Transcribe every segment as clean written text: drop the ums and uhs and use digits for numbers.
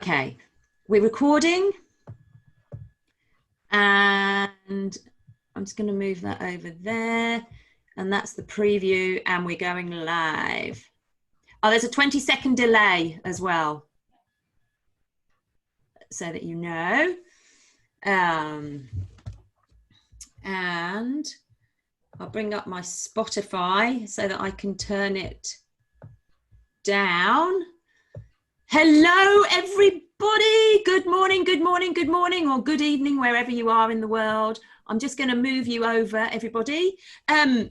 Okay, we're recording, and I'm just going to move that over there, and that's the preview, and we're going live. Oh, there's a 20-second delay as well, so that you know. And I'll bring up my Spotify so that I can turn it down. Hello, everybody. Good morning, good morning, good morning, or good evening, wherever you are in the world. I'm just going to move you over, everybody. Hi,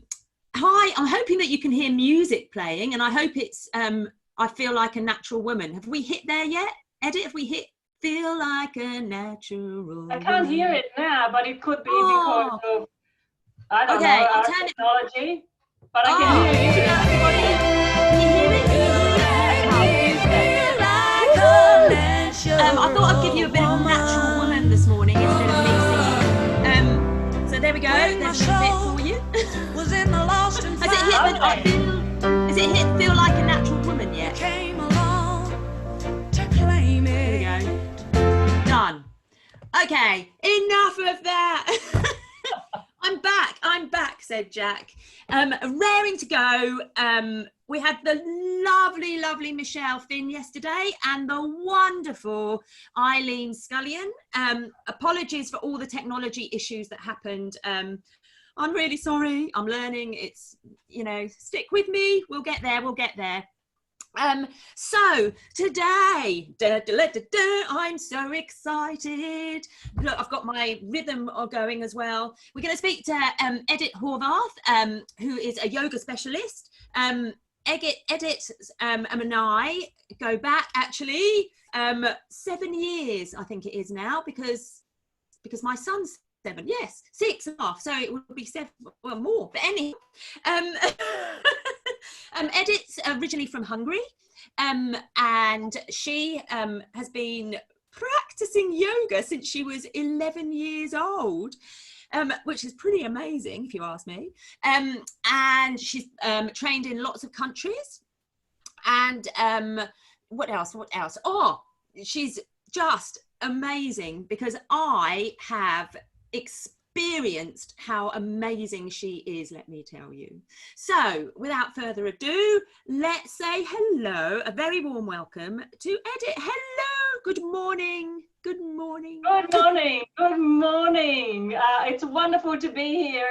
I'm hoping that you can hear music playing, and I hope it's I Feel Like a Natural Woman. Have we hit there yet? Edit, have we hit Feel Like a Natural Woman? I can't hear it now, but it could be because of, I don't know, our technology. But I can hear you. Can you hear it? I thought I'd give you a bit of Natural Woman this morning instead of me singing. So there we go. There's a bit for you. Has it hit Feel Like a Natural Woman yet? There we go. Done. Okay, enough of that. I'm back, said Jack. Raring to go. We had the lovely Michelle Finn yesterday and the wonderful Eileen Scullion. Apologies for all the technology issues that happened. I'm really sorry. I'm learning. It's, you know, stick with me. We'll get there. So today, I'm so excited. Look, I've got my rhythm going as well. We're going to speak to Edith Horvath, who is a yoga specialist. Edith and I go back actually 7 years, I think it is now, because my son's 7, yes, 6.5, so it would be 7, well, more, but anyhow. Edith's originally from Hungary, and she has been practicing yoga since she was 11 years old, which is pretty amazing if you ask me. And she's trained in lots of countries. And what else? Oh, she's just amazing, because I have experienced how amazing she is, let me tell you. So without further ado, let's say hello, a very warm welcome to Edith. Hello, good morning. Good morning. It's wonderful to be here,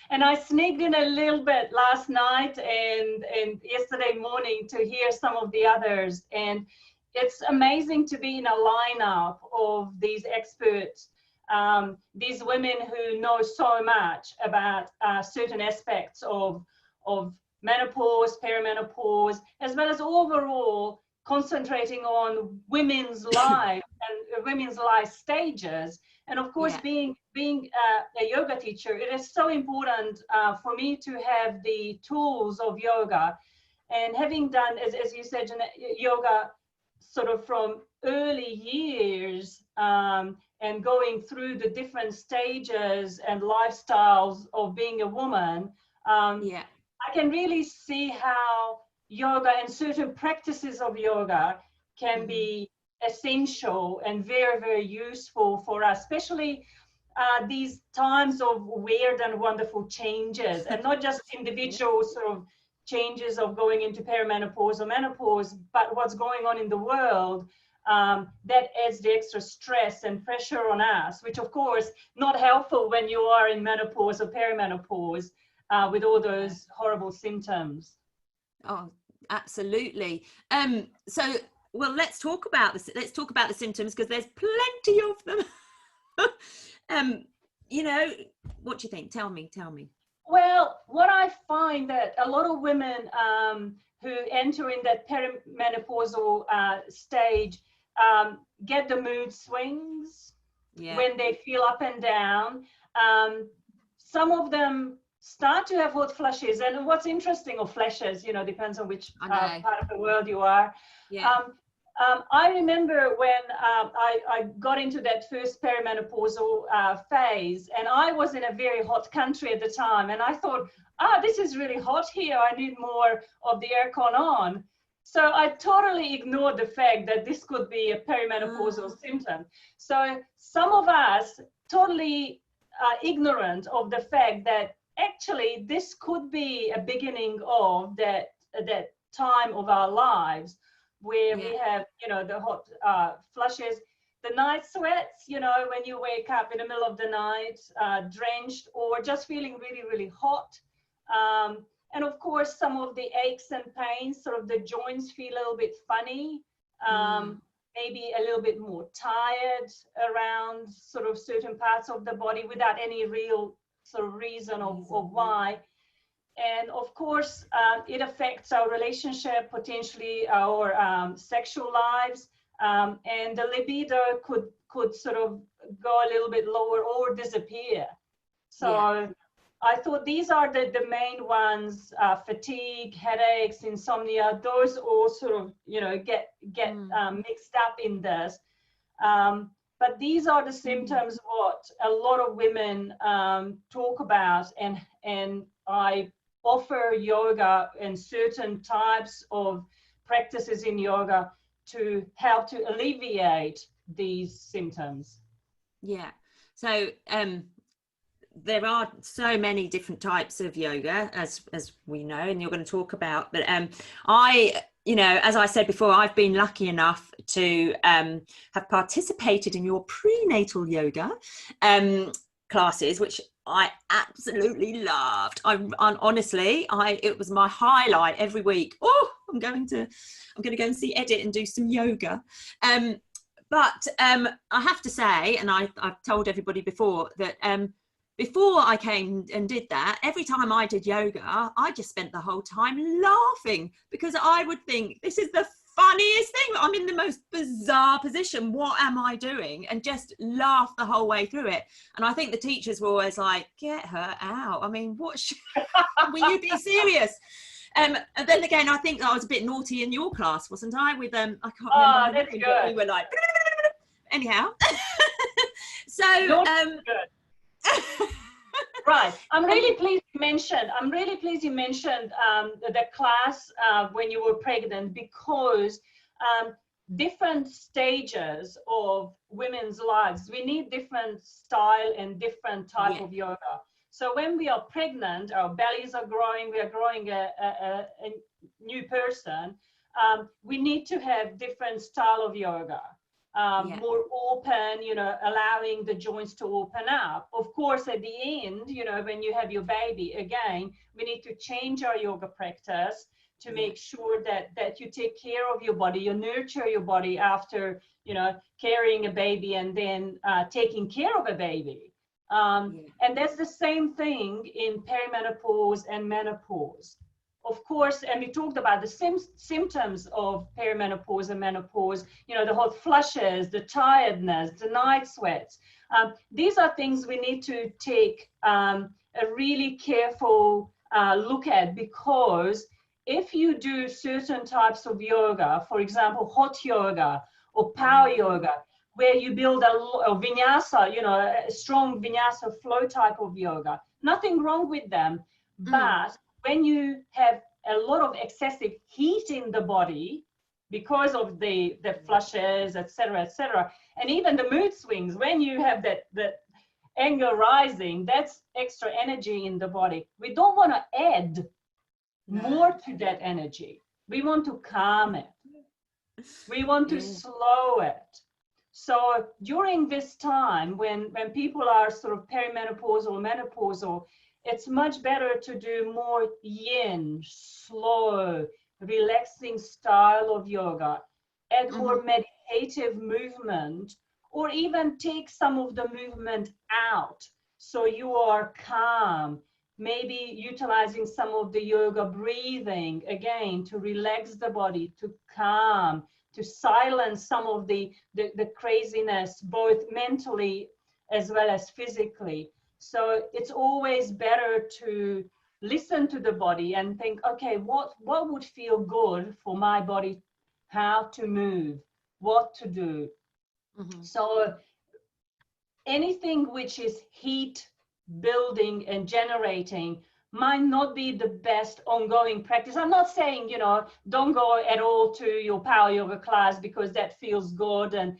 and I sneaked in a little bit last night and yesterday morning to hear some of the others, and it's amazing to be in a lineup of these experts, these women who know so much about certain aspects of menopause, perimenopause, as well as overall concentrating on women's life and women's life stages. And of course, being a yoga teacher, it is so important for me to have the tools of yoga. And having done, as you said, Jeanette, yoga sort of from early years, and going through the different stages and lifestyles of being a woman, I can really see how yoga and certain practices of yoga can be essential and very useful for us, especially these times of weird and wonderful changes, and not just individual sort of changes of going into perimenopause or menopause, but what's going on in the world that adds the extra stress and pressure on us, which of course not helpful when you are in menopause or perimenopause with all those horrible symptoms. Oh, absolutely. So, well, let's talk about this. Let's talk about the symptoms, because there's plenty of them. You know, what do you think? Tell me. Well, what I find that a lot of women who enter in that perimenopausal stage get the mood swings when they feel up and down. Some of them start to have hot flushes, and what's interesting, or flashes, you know, depends on which part of the world you are. I remember when I got into that first perimenopausal phase, and I was in a very hot country at the time, and I thought, this is really hot here, I need more of the aircon on. So I totally ignored the fact that this could be a perimenopausal symptom. So some of us totally ignorant of the fact that actually this could be a beginning of that time of our lives where we have, you know, the hot flushes, the night sweats, you know, when you wake up in the middle of the night, drenched or just feeling really, really hot. And of course, some of the aches and pains, sort of the joints feel a little bit funny, maybe a little bit more tired around sort of certain parts of the body without any real sort of reason of why. And of course, it affects our relationship, potentially our sexual lives, and the libido could sort of go a little bit lower or disappear. So I thought these are the main ones: fatigue, headaches, insomnia. Those all sort of, you know, get mixed up in this. But these are the symptoms what a lot of women talk about, and I offer yoga and certain types of practices in yoga to help to alleviate these symptoms. Yeah. So there are so many different types of yoga, as we know, and you're going to talk about. But I, you know, as I said before, I've been lucky enough to have participated in your prenatal yoga classes, which I absolutely loved. Honestly, it was my highlight every week. Oh, I'm going to go and see Edit and do some yoga. But I have to say, and I've told everybody before that before I came and did that, every time I did yoga, I just spent the whole time laughing, because I would think, this is the funniest thing. I'm in the most bizarre position. What am I doing? And just laugh the whole way through it. And I think the teachers were always like, get her out. I mean, will you be serious? And then again, I think I was a bit naughty in your class, wasn't I? With I can't remember. That's good. But we were like, anyhow. So right. I'm really pleased you mentioned the class when you were pregnant, because different stages of women's lives, we need different style and different type of yoga. So when we are pregnant, our bellies are growing, we are growing a new person. We need to have different style of yoga. More open, you know, allowing the joints to open up. Of course, at the end, you know, when you have your baby, again, we need to change our yoga practice to make sure that you take care of your body, you nurture your body after, you know, carrying a baby and then taking care of a baby. And that's the same thing in perimenopause and menopause. Of course, and we talked about the symptoms of perimenopause and menopause, you know, the hot flushes, the tiredness, the night sweats. These are things we need to take a really careful look at, because if you do certain types of yoga, for example, hot yoga or power yoga, where you build a vinyasa, you know, a strong vinyasa flow type of yoga, nothing wrong with them. But when you have a lot of excessive heat in the body because of the flushes, etc., and even the mood swings, when you have that anger rising, that's extra energy in the body. We don't want to add more to that energy. We want to calm it. We want to slow it. So during this time, when people are sort of perimenopausal or menopausal, it's much better to do more yin, slow, relaxing style of yoga, add more meditative movement, or even take some of the movement out so you are calm. Maybe utilizing some of the yoga breathing, again, to relax the body, to calm, to silence some of the craziness, both mentally as well as physically. So it's always better to listen to the body and think, okay, what would feel good for my body, how to move, what to do. So anything which is heat building and generating might not be the best ongoing practice. I'm not saying, you know, don't go at all to your power yoga class because that feels good and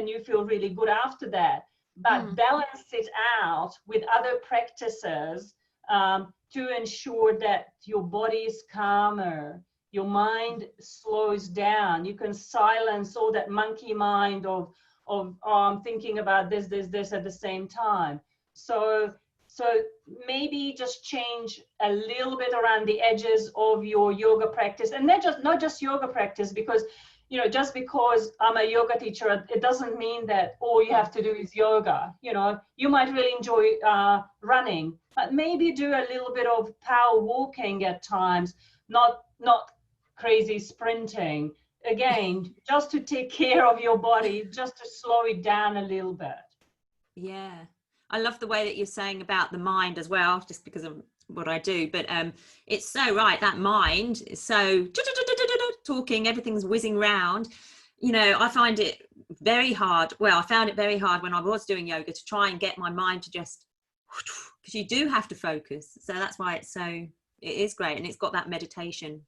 you feel really good after that. But balance it out with other practices to ensure that your body is calmer, your mind slows down. You can silence all that monkey mind of thinking about this at the same time. So maybe just change a little bit around the edges of your yoga practice, and not just yoga practice, because, you know, just because I'm a yoga teacher, it doesn't mean that all you have to do is yoga. You know, you might really enjoy running, but maybe do a little bit of power walking at times, not crazy sprinting. Again, just to take care of your body, just to slow it down a little bit. Yeah. I love the way that you're saying about the mind as well, just because of what I do. But it's so right. That mind is so talking, everything's whizzing round. You know, I find it very hard. Well, I found it very hard when I was doing yoga to try and get my mind to just, because you do have to focus. So that's why it is great. And it's got that meditation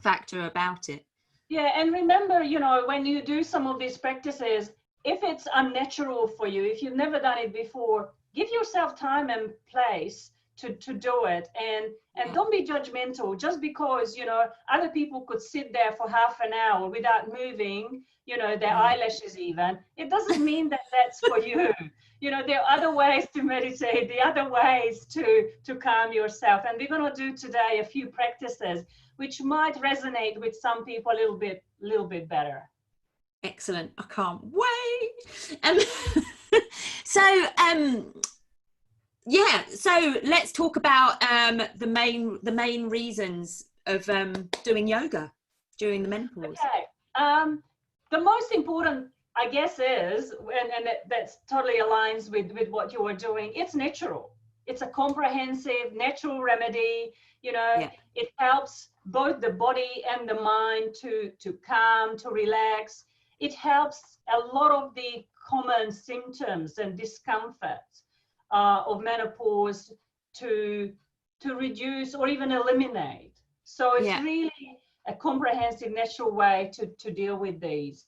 factor about it. Yeah. And remember, you know, when you do some of these practices, if it's unnatural for you, if you've never done it before, give yourself time and place to do it, and don't be judgmental just because, you know, other people could sit there for half an hour without moving, you know, their eyelashes even. It doesn't mean that that's for you. You know, there are other ways to meditate, the other ways to calm yourself. And we're going to do today a few practices which might resonate with some people a little bit better. Excellent. I can't wait. So let's talk about the main reasons of doing yoga during the menopause. Okay. The most important, I guess, is, and that totally aligns with what you are doing, it's natural. It's a comprehensive natural remedy. You know, It helps both the body and the mind to calm, to relax. It helps a lot of the common symptoms and discomfort of menopause to reduce or even eliminate. So it's really a comprehensive, natural way to deal with these.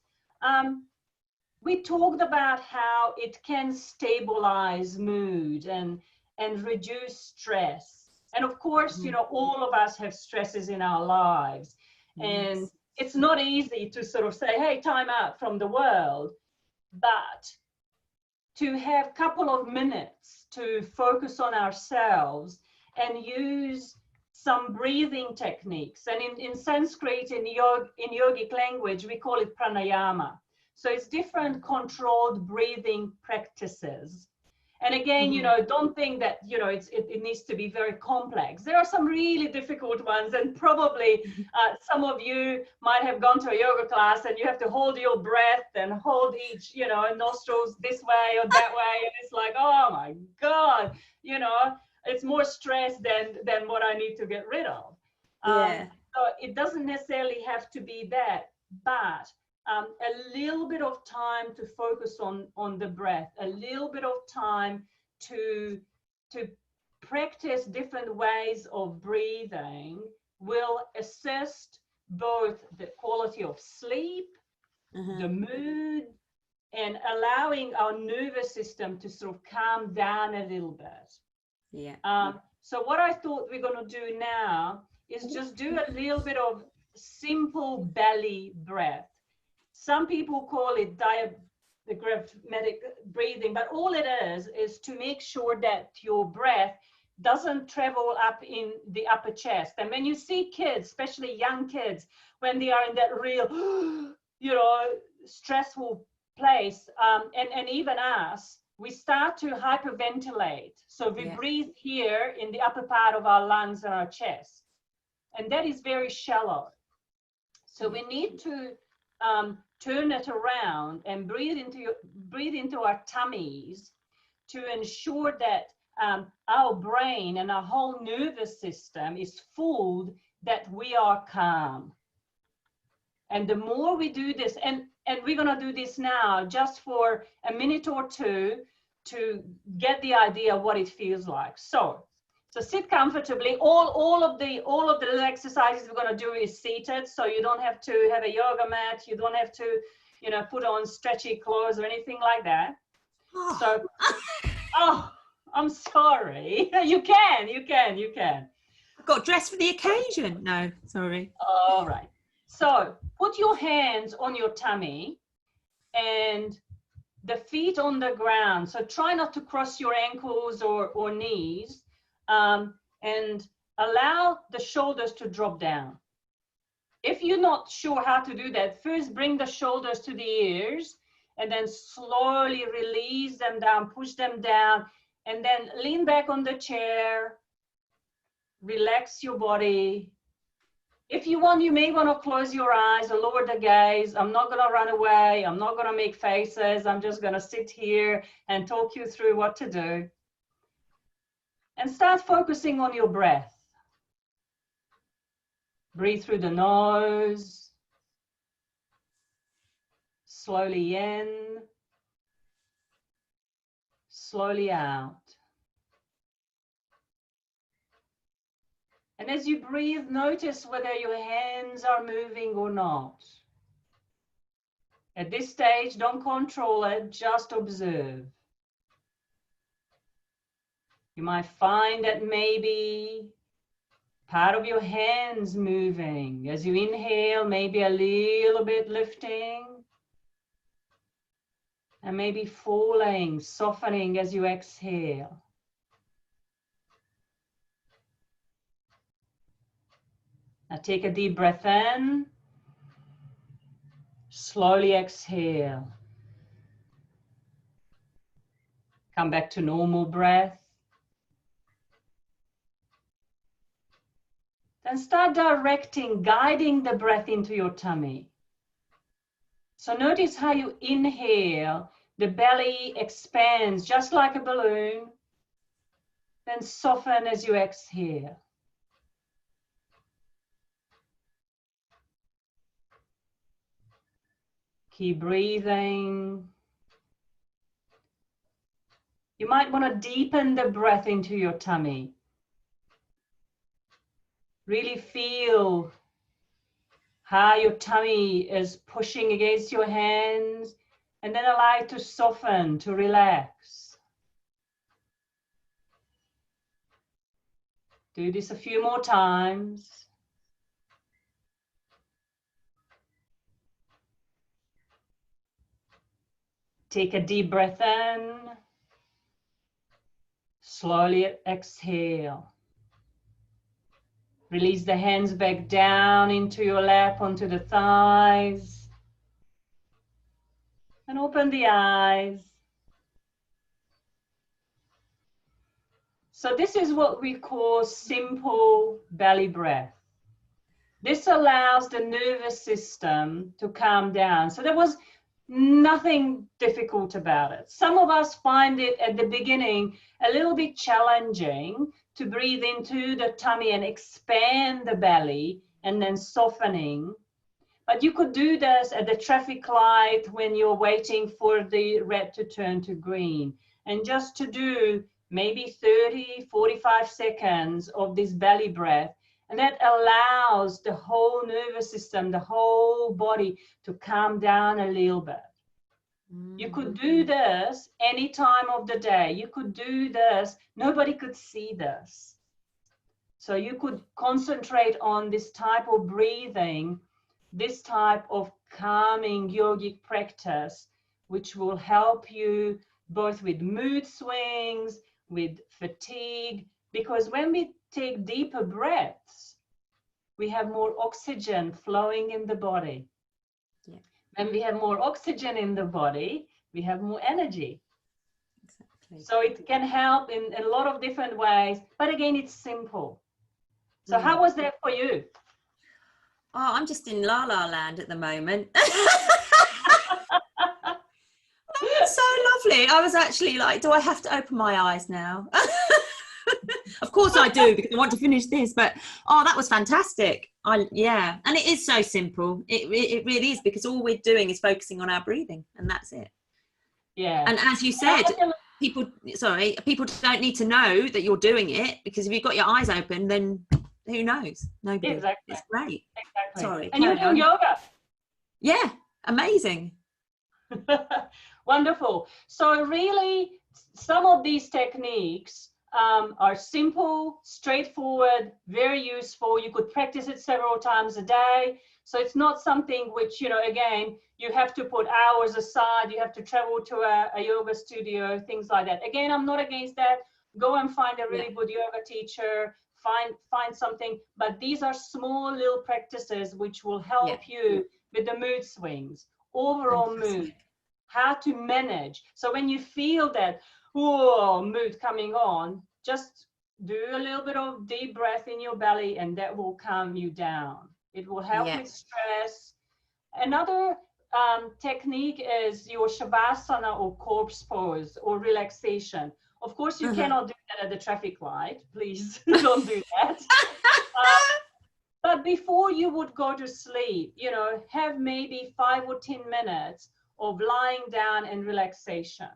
We talked about how it can stabilize mood and reduce stress. And of course, you know, all of us have stresses in our lives. And it's not easy to sort of say, hey, time out from the world, but to have a couple of minutes to focus on ourselves and use some breathing techniques. And in Sanskrit, in yogic language, we call it pranayama. So it's different controlled breathing practices. And again, you know, don't think that, you know, it needs to be very complex. There are some really difficult ones, and probably some of you might have gone to a yoga class and you have to hold your breath and hold each, you know, nostrils this way or that way. And it's like, oh my God, you know, it's more stress than what I need to get rid of. So it doesn't necessarily have to be that, but a little bit of time to focus on the breath, a little bit of time to practice different ways of breathing will assist both the quality of sleep, the mood, and allowing our nervous system to sort of calm down a little bit. So what I thought we're going to do now is just do a little bit of simple belly breath. Some people call it diaphragmatic breathing, but all it is to make sure that your breath doesn't travel up in the upper chest. And when you see kids, especially young kids, when they are in that real, you know, stressful place, and even us, we start to hyperventilate. So we breathe here in the upper part of our lungs and our chest. And that is very shallow. So we need to turn it around and breathe into our tummies to ensure that our brain and our whole nervous system is fooled that we are calm. And the more we do this, and we're going to do this now just for a minute or two to get the idea of what it feels like. So So sit comfortably. All of the little exercises we're going to do is seated, so you don't have to have a yoga mat. You don't have to, put on stretchy clothes or anything like that. Oh. So, I'm sorry. You can. I've got dressed for the occasion. No, sorry. All right. So put your hands on your tummy and the feet on the ground. So try not to cross your ankles or knees, and allow the shoulders to drop down. If you're not sure how to do that, first bring the shoulders to the ears and then slowly release them down, push them down, and then lean back on the chair, relax your body. If you want, you may want to close your eyes or lower the gaze. I'm not going to run away. I'm not going to make faces. I'm just going to sit here and talk you through what to do. And start focusing on your breath. Breathe through the nose. Slowly in. Slowly out. And as you breathe, notice whether your hands are moving or not. At this stage, don't control it, just observe. You might find that maybe part of your hands moving. As you inhale, maybe a little bit lifting. And maybe falling, softening as you exhale. Now take a deep breath in. Slowly exhale. Come back to normal breath. Then start directing, guiding the breath into your tummy. So notice how you inhale, the belly expands just like a balloon. Then soften as you exhale. Keep breathing. You might want to deepen the breath into your tummy. Really feel how your tummy is pushing against your hands, and then allow it to soften, to relax. Do this a few more times. Take a deep breath in. Slowly exhale. Release the hands back down into your lap, onto the thighs. And open the eyes. So this is what we call simple belly breath. This allows the nervous system to calm down. So there was nothing difficult about it. Some of us find it at the beginning a little bit challenging to breathe into the tummy and expand the belly and then softening. But you could do this at the traffic light when you're waiting for the red to turn to green. And just to do maybe 30, 45 seconds of this belly breath. And that allows the whole nervous system, the whole body to calm down a little bit. You could do this any time of the day. You could do this. Nobody could see this. So you could concentrate on this type of breathing, this type of calming yogic practice, which will help you both with mood swings, with fatigue, because when we take deeper breaths, we have more oxygen flowing in the body. Yeah. When we have more oxygen in the body, we have more energy. Exactly. So it can help in a lot of different ways, but again, it's simple. So how was that for you? Oh, I'm just in la la land at the moment. So lovely. I was actually like, do I have to open my eyes now? Of course I do, because I want to finish this, but oh, that was fantastic. Yeah, and it is so simple. It really is, because all we're doing is focusing on our breathing, and that's it. Yeah. And as you said, people don't need to know that you're doing it, because if you've got your eyes open, then who knows? Nobody. Exactly. It's great. Exactly. Sorry. And you're doing yoga. Yeah, amazing. Wonderful. So really, some of these techniques are simple, straightforward, very useful. You could practice it several times a day. So it's not something which, you know, again, you have to put hours aside, you have to travel to a yoga studio, things like that. Again, I'm not against that. Go and find a really good yoga teacher, find something. But these are small little practices which will help you with the mood swings, overall mood, how to manage. So when you feel that mood coming on, just do a little bit of deep breath in your belly, and that will calm you down. It will help with stress. Another technique is your shavasana or corpse pose or relaxation. Of course, you cannot do that at the traffic light. Please don't do that. But before you would go to sleep, you know, have maybe 5 or 10 minutes of lying down and relaxation.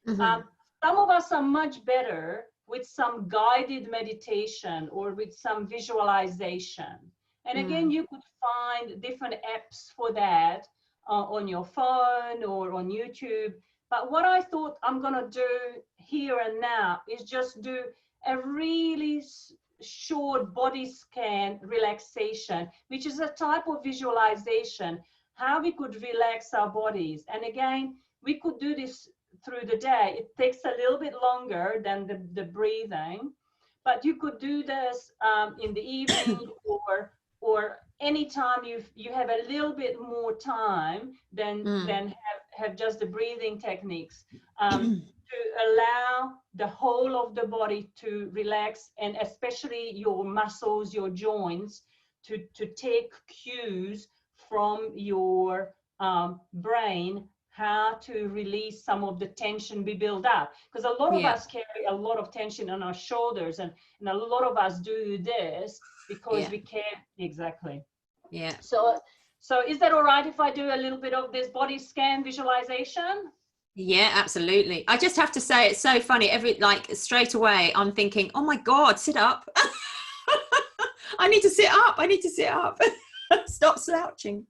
Some of us are much better with some guided meditation or with some visualization. And again, you could find different apps for that on your phone or on YouTube. But what I thought I'm going to do here and now is just do a really short body scan relaxation, which is a type of visualization, how we could relax our bodies. And again, we could do this through the day. It takes a little bit longer than the breathing, but you could do this in the evening or anytime you have a little bit more time than have just the breathing techniques to allow the whole of the body to relax, and especially your muscles, your joints, to take cues from your brain, how to release some of the tension we build up. Because a lot of us carry a lot of tension on our shoulders, and a lot of us do this because we can't. Exactly. So is that all right if I do a little bit of this body scan visualization? Yeah, absolutely. I just have to say, it's so funny. Straight away, I'm thinking, oh my God, sit up. I need to sit up. I need to sit up. Stop slouching.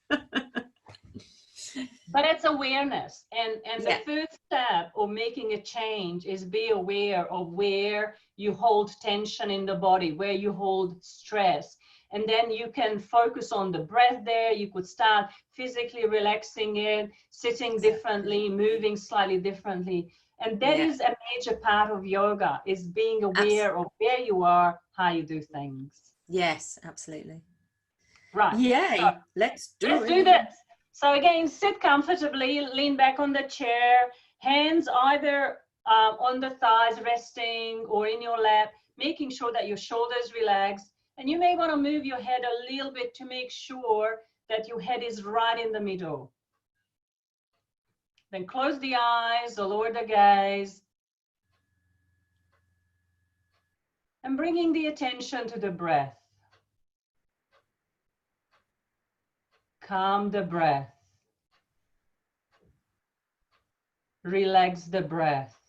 But it's awareness. And the first step of making a change is be aware of where you hold tension in the body, where you hold stress. And then you can focus on the breath there. You could start physically relaxing it, sitting differently, moving slightly differently. And that is a major part of yoga, is being aware of where you are, how you do things. Yes, absolutely. Right. Yay. So, let's do this. So again, sit comfortably, lean back on the chair, hands either on the thighs resting or in your lap, making sure that your shoulders relax. And you may want to move your head a little bit to make sure that your head is right in the middle. Then close the eyes, lower the gaze. And bringing the attention to the breath. Calm the breath. Relax the breath.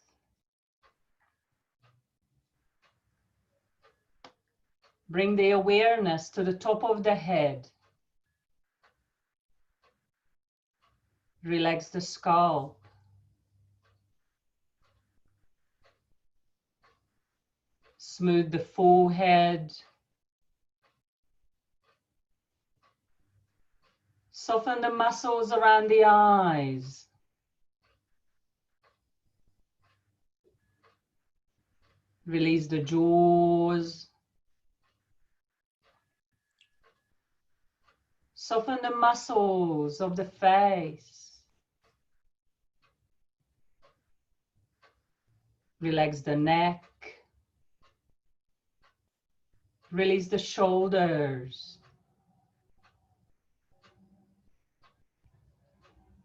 Bring the awareness to the top of the head. Relax the scalp. Smooth the forehead. Soften the muscles around the eyes. Release the jaws. Soften the muscles of the face. Relax the neck. Release the shoulders.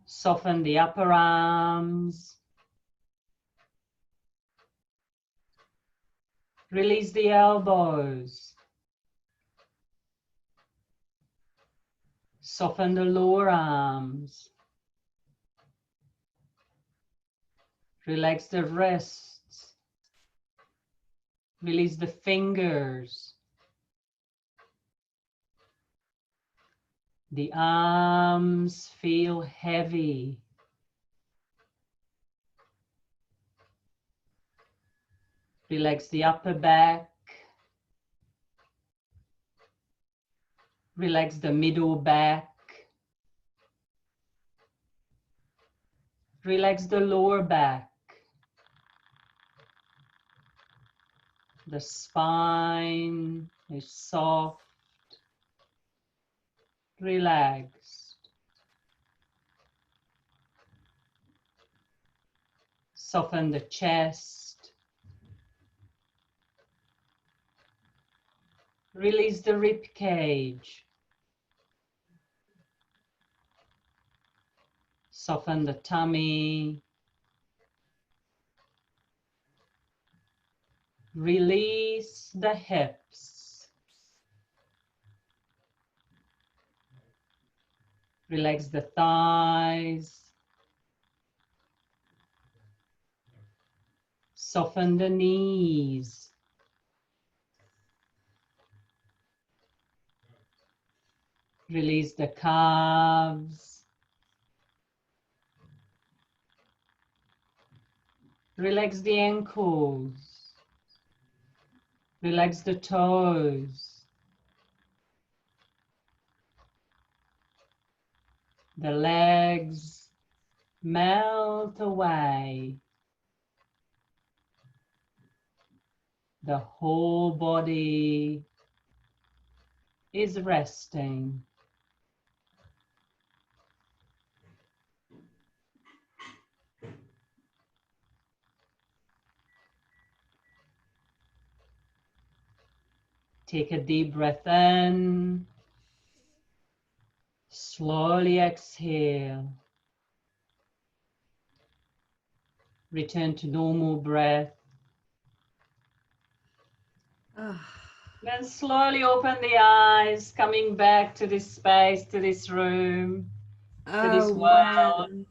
Soften the upper arms. Release the elbows. Soften the lower arms. Relax the wrists. Release the fingers. The arms feel heavy. Relax the upper back. Relax the middle back. Relax the lower back. The spine is soft, relaxed. Soften the chest. Release the rib cage. Soften the tummy. Release the hips. Relax the thighs. Soften the knees. Release the calves. Relax the ankles. Relax the toes. The legs melt away. The whole body is resting. Take a deep breath in. Slowly exhale. Return to normal breath. Then slowly open the eyes, coming back to this space, to this room, to this world.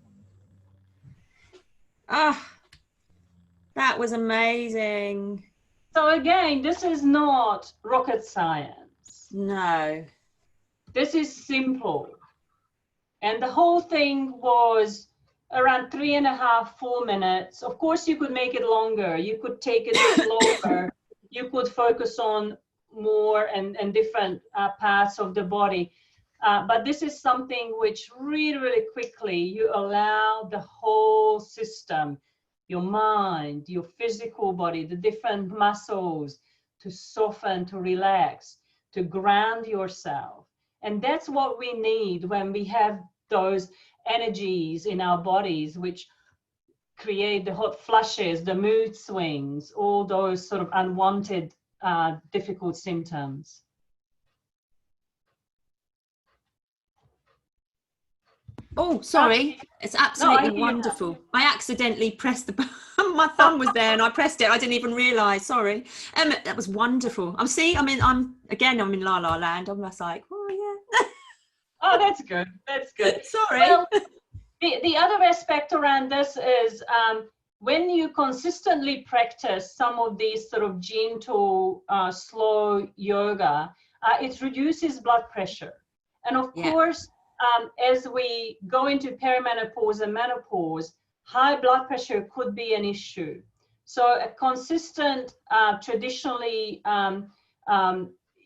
That was amazing. So again, this is not rocket science. No. This is simple. And the whole thing was around 3.5, 4 minutes. Of course, you could make it longer. You could take it slower. You could focus on more and different parts of the body. But this is something which really, really quickly you allow the whole system, your mind, your physical body, the different muscles to soften, to relax, to ground yourself. And that's what we need when we have those energies in our bodies, which create the hot flushes, the mood swings, all those sort of unwanted, difficult symptoms. Oh, sorry. It's absolutely wonderful. I accidentally pressed the button. My thumb was there and I pressed it. I didn't even realise. Sorry. That was wonderful. I'm in La La Land. I'm just like, oh yeah. Oh, that's good. That's good. Sorry. Well, the other aspect around this is when you consistently practice some of these sort of gentle, slow yoga, it reduces blood pressure. And of course, as we go into perimenopause and menopause, high blood pressure could be an issue. So a consistent, traditionally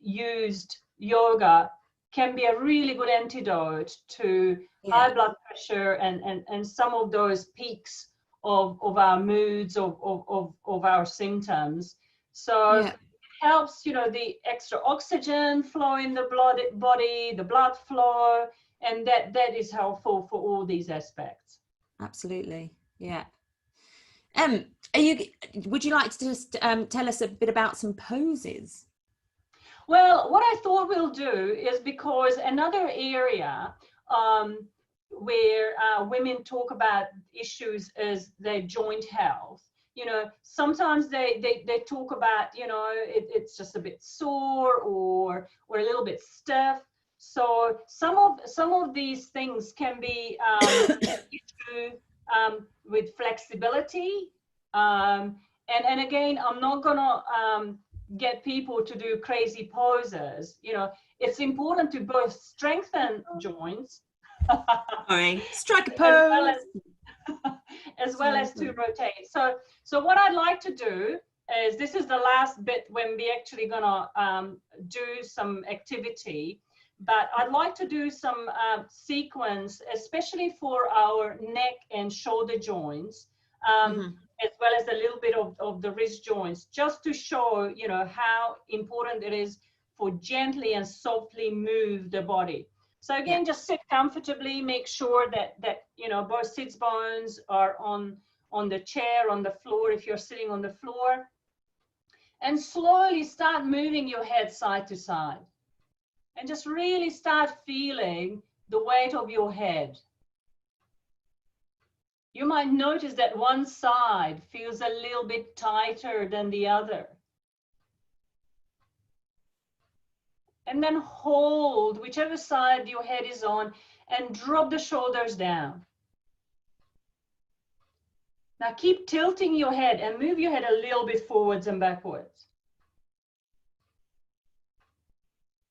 used yoga can be a really good antidote to high blood pressure and some of those peaks of our moods, of our symptoms. So it helps, the extra oxygen flow in the body, the blood flow, and that is helpful for all these aspects. Absolutely, yeah. Would you like to just tell us a bit about some poses? Well, what I thought we'll do is, because another area where women talk about issues is their joint health. Sometimes they talk about, it's just a bit sore or a little bit stiff. So some of these things can be an issue with flexibility. And again, I'm not gonna get people to do crazy poses. You know, it's important to both strengthen joints Sorry, strike a as pose. as well as to rotate. So what I'd like to do is, this is the last bit when we actually gonna do some activity, but I'd like to do some sequence, especially for our neck and shoulder joints, as well as a little bit of the wrist joints, just to show, you know, how important it is for gently and softly move the body. So again, just sit comfortably, make sure that you know, both sits bones are on the chair, on the floor, if you're sitting on the floor, and slowly start moving your head side to side, and just really start feeling the weight of your head. You might notice that one side feels a little bit tighter than the other. And then hold whichever side your head is on and drop the shoulders down. Now keep tilting your head and move your head a little bit forwards and backwards.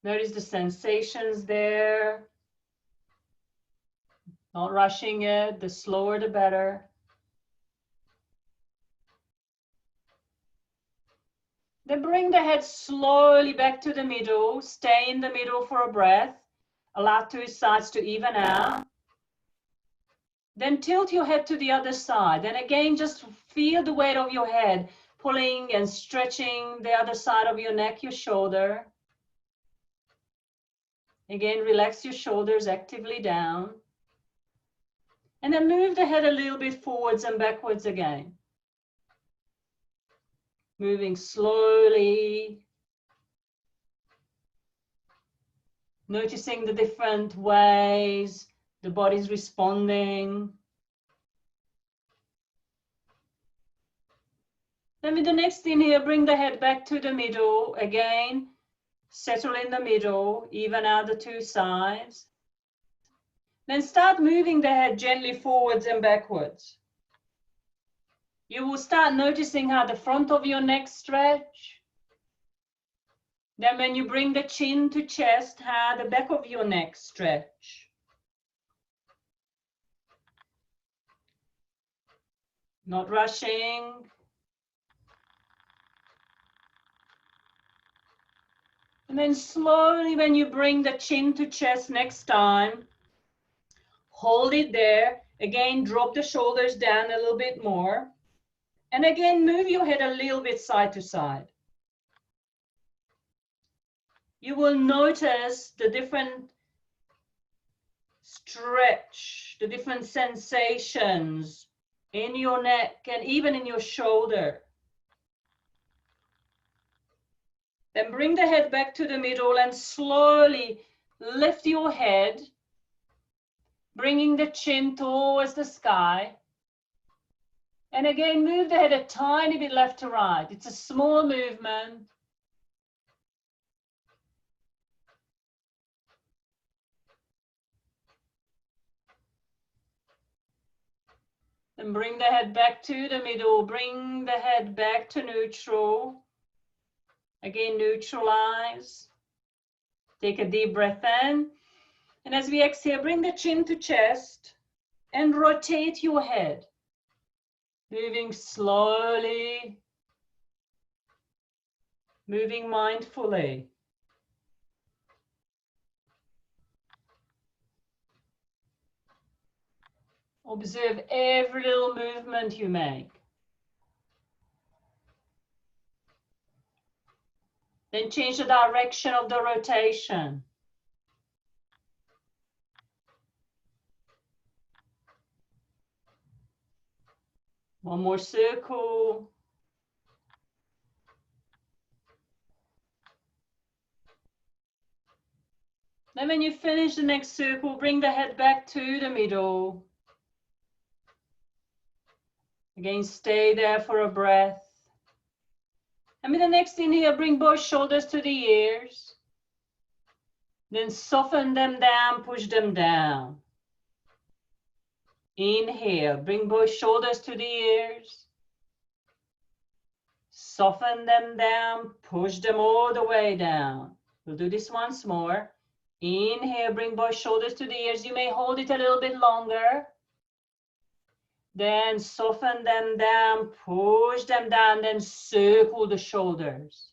Notice the sensations there. Not rushing it, the slower the better. Then bring the head slowly back to the middle. Stay in the middle for a breath. Allow two sides to even out. Then tilt your head to the other side. And again, just feel the weight of your head pulling and stretching the other side of your neck, your shoulder. Again, relax your shoulders actively down. And then move the head a little bit forwards and backwards again. Moving slowly. Noticing the different ways the body's responding. Then with the next inhale, bring the head back to the middle. Again, settle in the middle, even out the two sides. Then start moving the head gently forwards and backwards. You will start noticing how the front of your neck stretch. Then when you bring the chin to chest, how the back of your neck stretch. Not rushing. And then slowly, when you bring the chin to chest next time, hold it there. Again, drop the shoulders down a little bit more. And again, move your head a little bit side to side. You will notice the different stretch, the different sensations in your neck and even in your shoulder. Then bring the head back to the middle and slowly lift your head, bringing the chin towards the sky. And again, move the head a tiny bit left to right. It's a small movement. Then bring the head back to the middle. Bring the head back to neutral. Again, neutralize. Take a deep breath in. And as we exhale, bring the chin to chest and rotate your head. Moving slowly, moving mindfully. Observe every little movement you make. Then change the direction of the rotation. One more circle. Then when you finish the next circle, bring the head back to the middle. Again, stay there for a breath. And with the next inhale, bring both shoulders to the ears. Then soften them down, push them down. Inhale, bring both shoulders to the ears. Soften them down, push them all the way down. We'll do this once more. Inhale, bring both shoulders to the ears. You may hold it a little bit longer. Then soften them down, push them down, then circle the shoulders.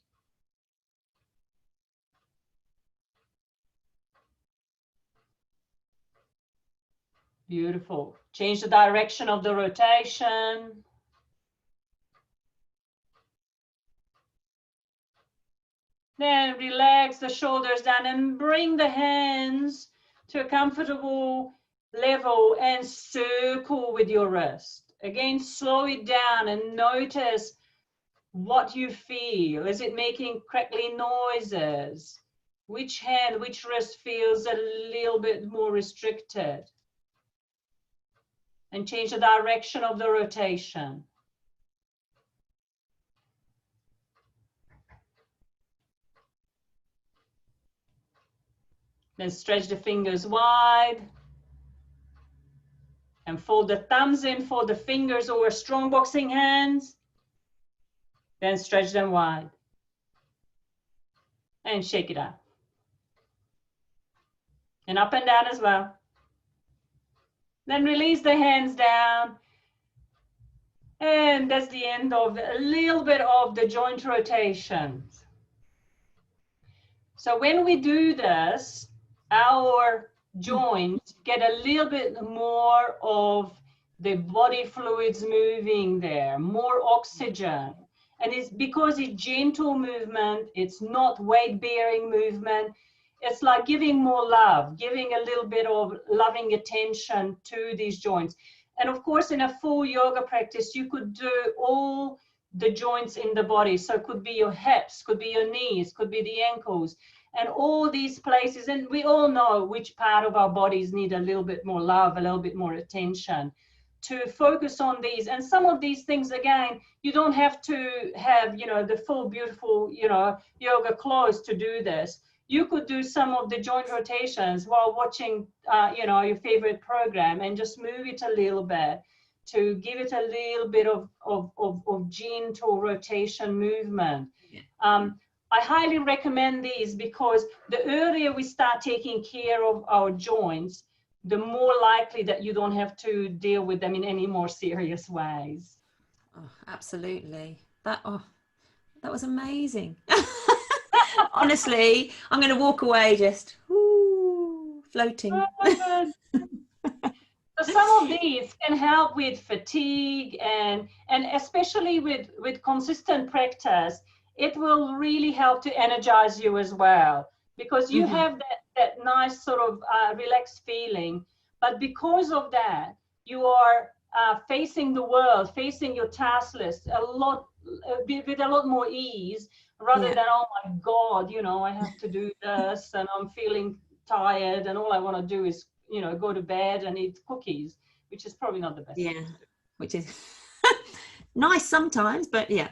Beautiful. Change the direction of the rotation. Then relax the shoulders down and bring the hands to a comfortable level and circle with your wrist. Again, slow it down and notice what you feel. Is it making crackly noises? Which hand, which wrist feels a little bit more restricted? And change the direction of the rotation. Then stretch the fingers wide. And fold the thumbs in for the fingers over strong boxing hands. Then stretch them wide. And shake it out. And up and down as well. Then release the hands down. And that's the end of a little bit of the joint rotations. So when we do this, our joints get a little bit more of the body fluids moving there, more oxygen. And it's because it's gentle movement, it's not weight-bearing movement. It's like giving more love, giving a little bit of loving attention to these joints. And of course, in a full yoga practice, you could do all the joints in the body. So it could be your hips, could be your knees, could be the ankles, and all these places. And we all know which part of our bodies need a little bit more love, a little bit more attention. To focus on these. And some of these things, again, you don't have to have, you know, the full beautiful, you know, yoga clothes to do this. You could do some of the joint rotations while watching, you know, your favorite program, and just move it a little bit to give it a little bit of gentle rotation movement. Yeah. I highly recommend these because the earlier we start taking care of our joints, the more likely that you don't have to deal with them in any more serious ways. Oh, absolutely. That was amazing. Honestly, I'm going to walk away just floating. So some of these can help with fatigue and especially with consistent practice, it will really help to energize you as well, because you have that nice sort of relaxed feeling. But because of that, you are facing the world, facing your task list with a lot more ease, rather than, oh my God, you know, I have to do this and I'm feeling tired and all I want to do is, you know, go to bed and eat cookies, which is probably not the best. Yeah, which is nice sometimes, but yeah.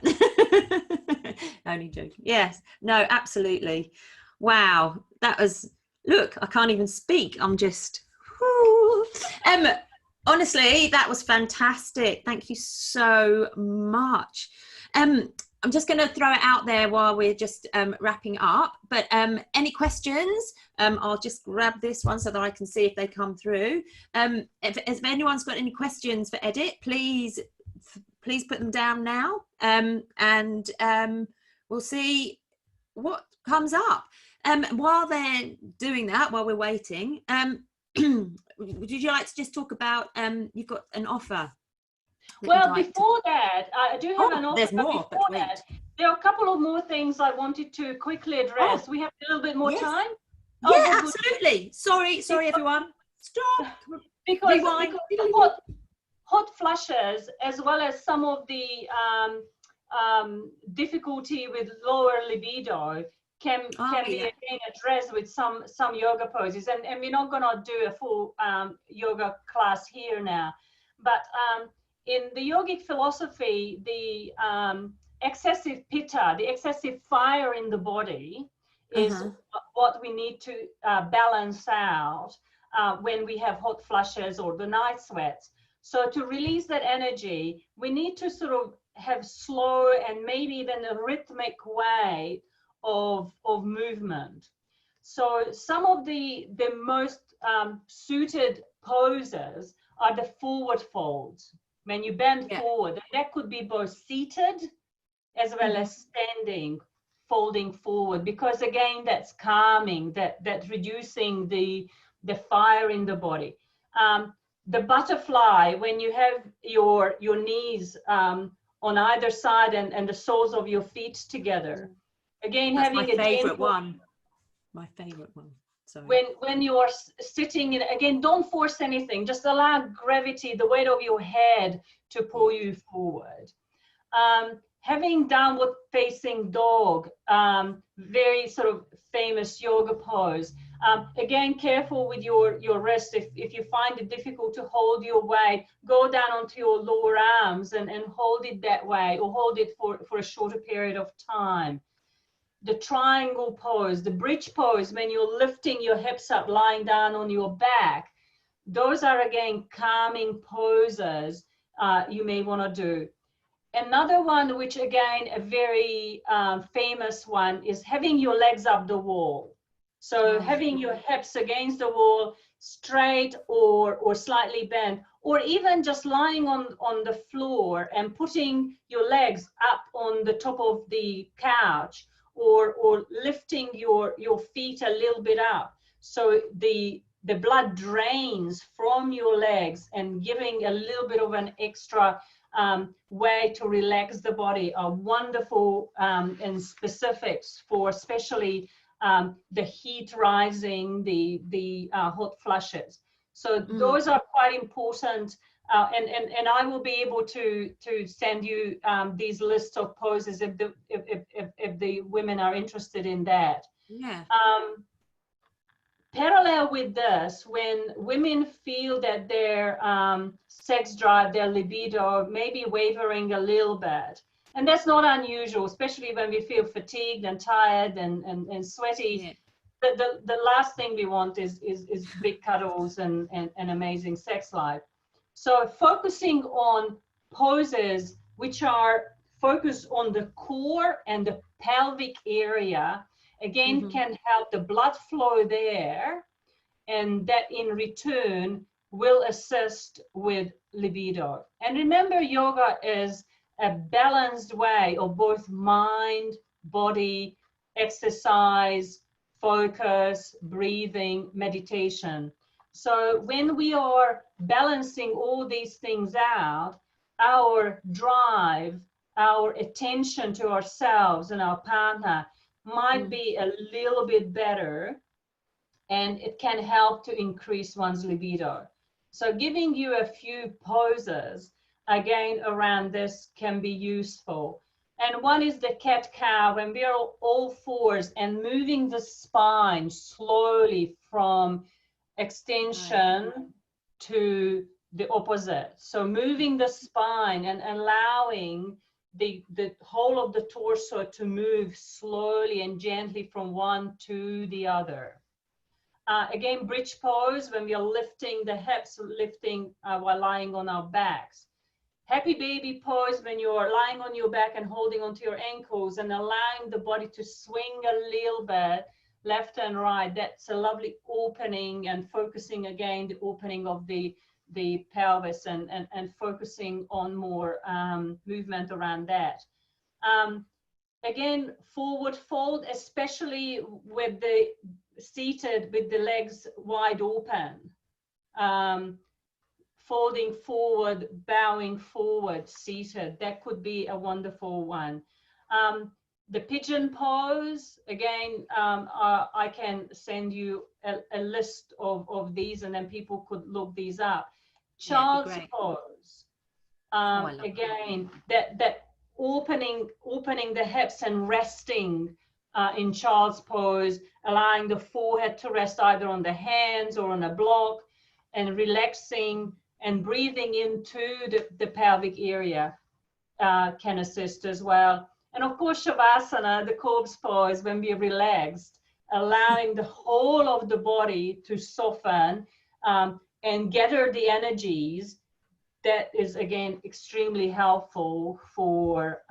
Only joking. Yes, no, absolutely. Wow, that was, look, I can't even speak. I'm just, honestly, that was fantastic. Thank you so much. I'm just going to throw it out there while we're just wrapping up, but any questions, I'll just grab this one so that I can see if they come through. If anyone's got any questions for Edith, please put them down now, and we'll see what comes up. While they're doing that, while we're waiting, would you like to just talk about, you've got an offer? Well, before that, I do have an offer. There's more, but wait. There are a couple of more things I wanted to quickly address. We have a little bit more time? Yeah, absolutely. Sorry, everyone. Stop. Because hot flushes, as well as some of the difficulty with lower libido, can be again addressed with some yoga poses. And we're not going to do a full yoga class here now. But in the yogic philosophy, the excessive pitta, the excessive fire in the body, is what we need to balance out. when we have hot flushes or the night sweats. So to release that energy, we need to sort of have slow and maybe even a rhythmic way of movement. So some of the most suited poses are the forward folds. When you bend forward, that could be both seated as well as standing, folding forward, because again, that's calming, that's reducing the fire in the body. The butterfly, when you have your knees on either side and the soles of your feet together. Again, that's having my a favorite gentle, one. My favorite one. Sorry. When you are sitting in, again, don't force anything. Just allow gravity, the weight of your head, to pull you forward. Having downward facing dog, very sort of famous yoga pose. Again, careful with your wrist. If you find it difficult to hold your weight, go down onto your lower arms and hold it that way, or hold it for a shorter period of time. The triangle pose, the bridge pose, when you're lifting your hips up, lying down on your back, those are again calming poses you may want to do. Another one, which again, a very famous one, is having your legs up the wall. So having your hips against the wall, straight or slightly bent, or even just lying on the floor and putting your legs up on the top of the couch, or lifting your feet a little bit up. So the blood drains from your legs, and giving a little bit of an extra way to relax the body are wonderful and specifics for especially the heat rising, the hot flushes. So those are quite important, and I will be able to send you these lists of poses if the women are interested in that. Yeah. Parallel with this, when women feel that their sex drive, their libido may be wavering a little bit, and that's not unusual, especially when we feel fatigued and tired and sweaty. The last thing we want is big cuddles and amazing sex life. So focusing on poses which are focused on the core and the pelvic area, again, can help the blood flow there, and that in return will assist with libido. And remember, yoga is a balanced way of both mind, body, exercise, focus, breathing, meditation. So when we are balancing all these things out, our drive, our attention to ourselves and our partner might be a little bit better, and it can help to increase one's libido. So giving you a few poses again around this can be useful. And one is the cat-cow, when we are all fours and moving the spine slowly from extension to the opposite. So moving the spine and allowing the whole of the torso to move slowly and gently from one to the other. Again, bridge pose, when we are lifting the hips, lifting while lying on our backs. Happy baby pose, when you are lying on your back and holding onto your ankles and allowing the body to swing a little bit left and right. That's a lovely opening, and focusing again the opening of the pelvis and focusing on more movement around that. Again, forward fold, especially with the seated with the legs wide open. Folding forward, bowing forward, seated. That could be a wonderful one. The pigeon pose, again, I can send you a list of these, and then people could look these up. Child's pose. Again, that opening the hips and resting in child's pose, allowing the forehead to rest either on the hands or on a block, and relaxing and breathing into the pelvic area can assist as well. And of course, Shavasana, the corpse pose, when we're relaxed, allowing the whole of the body to soften, and gather the energies. That is, again, extremely helpful for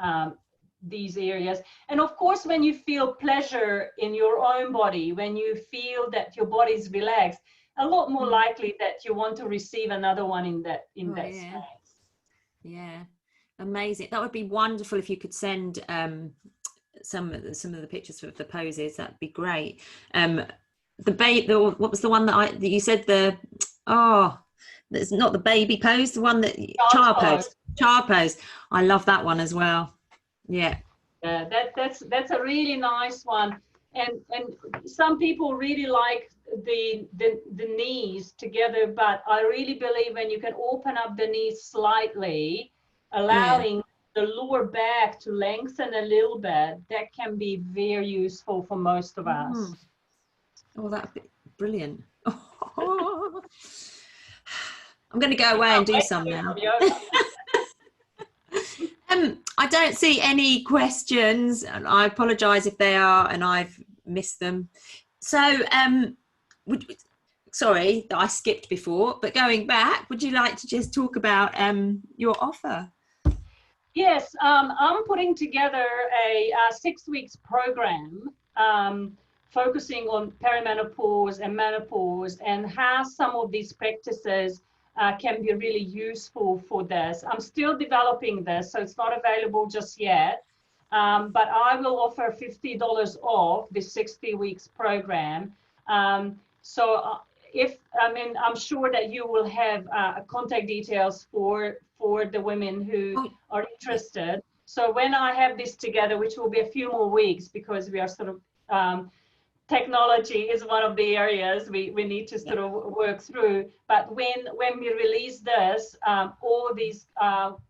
these areas. And of course, when you feel pleasure in your own body, when you feel that your body is relaxed, a lot more likely that you want to receive another one in that space. Yeah, amazing. That would be wonderful if you could send some of the pictures of the poses. That'd be great. What was the one that you said, that's not the baby pose, the one that child pose. I love that one as well. Yeah, that's a really nice one. And some people really like the knees together, but I really believe when you can open up the knees slightly, allowing the lower back to lengthen a little bit, that can be very useful for most of us. Oh, that'd be brilliant. I'm going to go away and do some now. I don't see any questions, and I apologise if they are and I've missed them. So, sorry that I skipped before, but going back, would you like to just talk about your offer? Yes, I'm putting together a 6 weeks program focusing on perimenopause and menopause, and how some of these practices can be really useful for this. I'm still developing this, so it's not available just yet, but I will offer $50 off the 60 weeks program. I'm sure that you will have contact details for the women who are interested. So when I have this together, which will be a few more weeks, because we are sort of technology is one of the areas we need to sort of work through. But when we release this, all these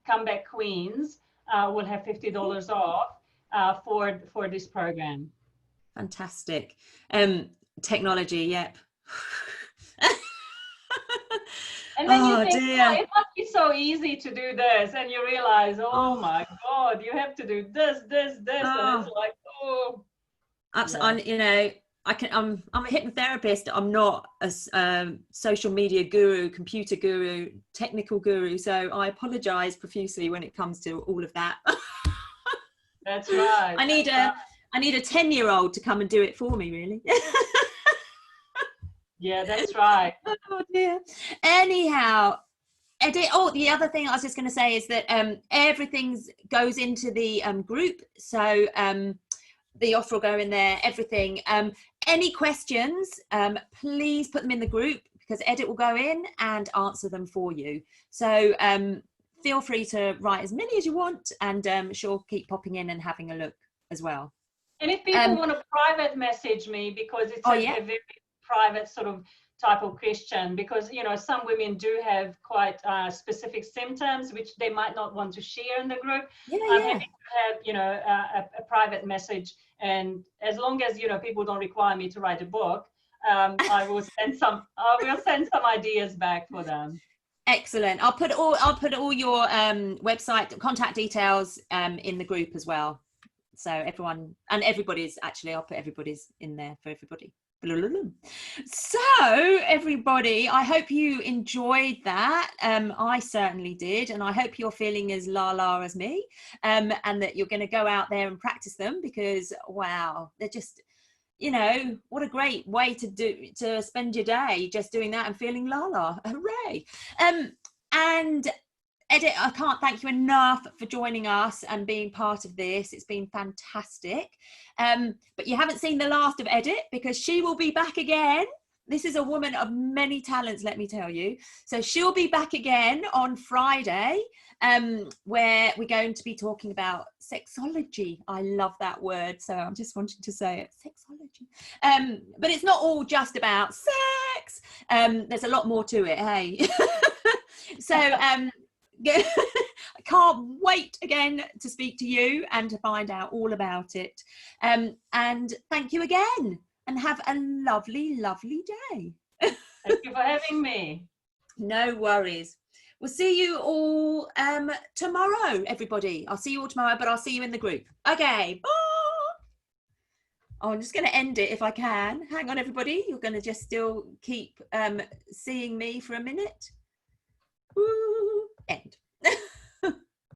comeback queens will have $50 off for this program. Fantastic. Technology, yep. And then you think, oh, it must be so easy to do this, and you realize, oh my God, you have to do this, and it's like, oh. Absolutely. I'm a hypnotherapist. I'm not a social media guru, computer guru, technical guru. So I apologise profusely when it comes to all of that. That's right. I need a 10-year-old to come and do it for me, really. Yeah, that's right. Oh dear. Anyhow, the other thing I was just going to say is that everything goes into the group. So the offer will go in there, everything. Any questions, please put them in the group, because Edit will go in and answer them for you. So feel free to write as many as you want, and she'll keep popping in and having a look as well. And if people want to private message me, because it's a very private sort of type of question, because some women do have quite specific symptoms which they might not want to share in the group. I'm happy to have a private message, and as long as people don't require me to write a book, I will send some ideas back for them. Excellent. I'll put all your website contact details in the group as well, so everybody's, actually I'll put everybody's in there for everybody. So everybody, I hope you enjoyed that. I certainly did, and I hope you're feeling as la as me, and that you're going to go out there and practice them, because wow, they're just, what a great way to spend your day, just doing that and feeling la. Hooray. And Edit, I can't thank you enough for joining us and being part of this. It's been fantastic. But you haven't seen the last of Edit, because she will be back again. This is a woman of many talents, let me tell you. So she'll be back again on Friday, where we're going to be talking about sexology. I love that word, so I'm just wanting to say it, sexology. But it's not all just about sex. There's a lot more to it, hey? So I can't wait again to speak to you and to find out all about it. And thank you again, and have a lovely day. Thank you for having me. No worries. We'll see you all tomorrow, everybody. I'll see you all tomorrow, but I'll see you in the group. Okay, bye. Oh, I'm just going to end it if I can. Hang on, everybody. You're going to just still keep seeing me for a minute. Woo, end.